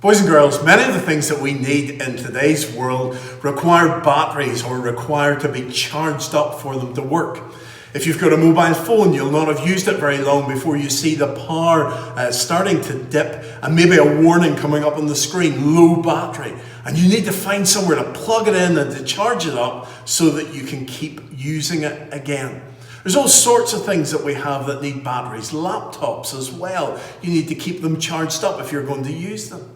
Boys and girls, many of the things that we need in today's world require batteries or require to be charged up for them to work. If you've got a mobile phone, you'll not have used it very long before you see the power starting to dip and maybe a warning coming up on the screen, low battery. And you need to find somewhere to plug it in and to charge it up so that you can keep using it again. There's all sorts of things that we have that need batteries, laptops as well. You need to keep them charged up if you're going to use them.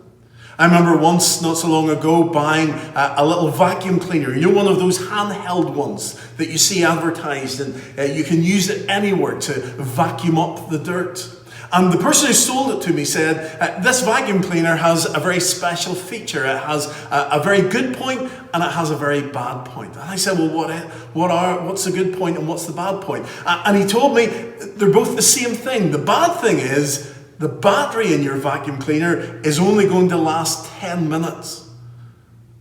I remember once, not so long ago, buying a little vacuum cleaner. You know, one of those handheld ones that you see advertised, and you can use it anywhere to vacuum up the dirt. And the person who sold it to me said, this vacuum cleaner has a very special feature. It has a very good point and it has a very bad point. And I said, well, what's the good point and what's the bad point? And he told me they're both the same thing. The bad thing is, the battery in your vacuum cleaner is only going to last 10 minutes.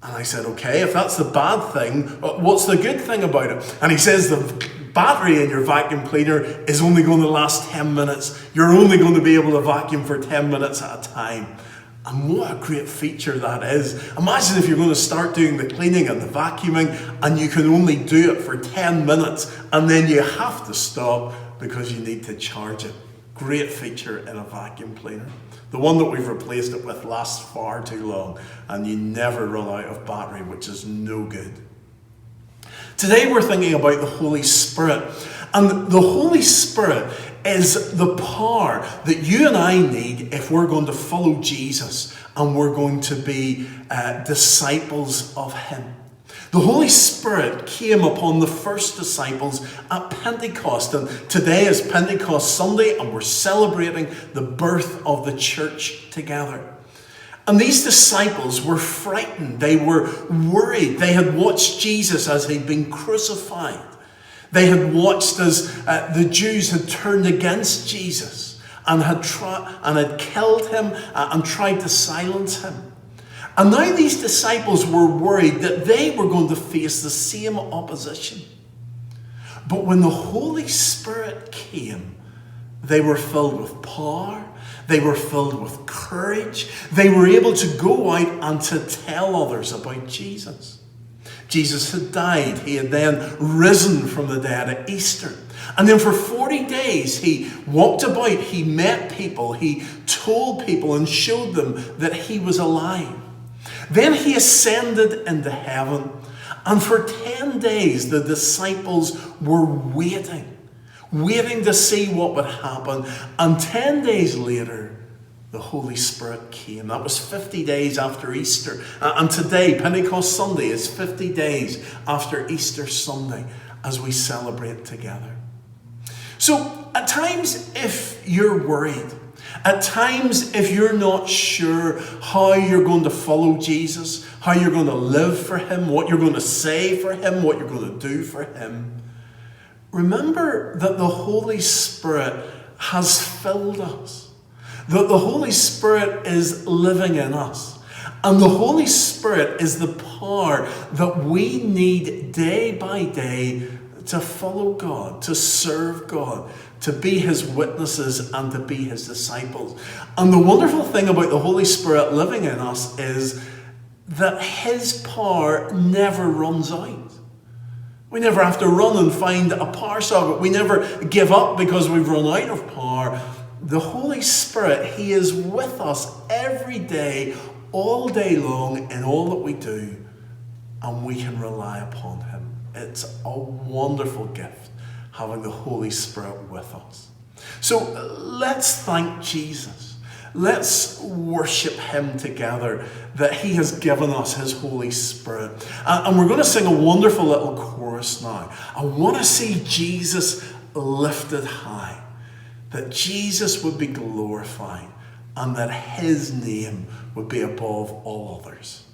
And I said, okay, if that's the bad thing, what's the good thing about it? And he says the battery in your vacuum cleaner is only going to last 10 minutes. You're only going to be able to vacuum for 10 minutes at a time. And what a great feature that is. Imagine if you're going to start doing the cleaning and the vacuuming and you can only do it for 10 minutes and then you have to stop because you need to charge it. Great feature in a vacuum cleaner. The one that we've replaced it with lasts far too long and you never run out of battery, which is no good. Today we're thinking about the Holy Spirit. And the Holy Spirit is the power that you and I need if we're going to follow Jesus and we're going to be disciples of Him. The Holy Spirit came upon the first disciples at Pentecost, and today is Pentecost Sunday and we're celebrating the birth of the church together. And these disciples were frightened, they were worried, they had watched Jesus as he'd been crucified. They had watched as the Jews had turned against Jesus and had killed him and tried to silence him. And now these disciples were worried that they were going to face the same opposition. But when the Holy Spirit came, they were filled with power, they were filled with courage, they were able to go out and to tell others about Jesus. Jesus had died, he had then risen from the dead at Easter. And then for 40 days he walked about, he met people, he told people and showed them that he was alive. Then he ascended into heaven, and for 10 days the disciples were waiting to see what would happen. And 10 days later, the Holy Spirit came. That was 50 days after Easter. And today, Pentecost Sunday, is 50 days after Easter Sunday as we celebrate together. So at times, if you're worried, at times, if you're not sure how you're going to follow Jesus, how you're going to live for him, what you're going to say for him, what you're going to do for him, remember that the Holy Spirit has filled us. That the Holy Spirit is living in us. And the Holy Spirit is the power that we need day by day to follow God, to serve God, to be his witnesses and to be his disciples. And the wonderful thing about the Holy Spirit living in us is that his power never runs out. We never have to run and find a power socket. We never give up because we've run out of power. The Holy Spirit, he is with us every day, all day long in all that we do, and we can rely upon him. It's a wonderful gift having the Holy Spirit with us. So let's thank Jesus. Let's worship him together that he has given us his Holy Spirit. And we're going to sing a wonderful little chorus now. I want to see Jesus lifted high, that Jesus would be glorified, and that his name would be above all others.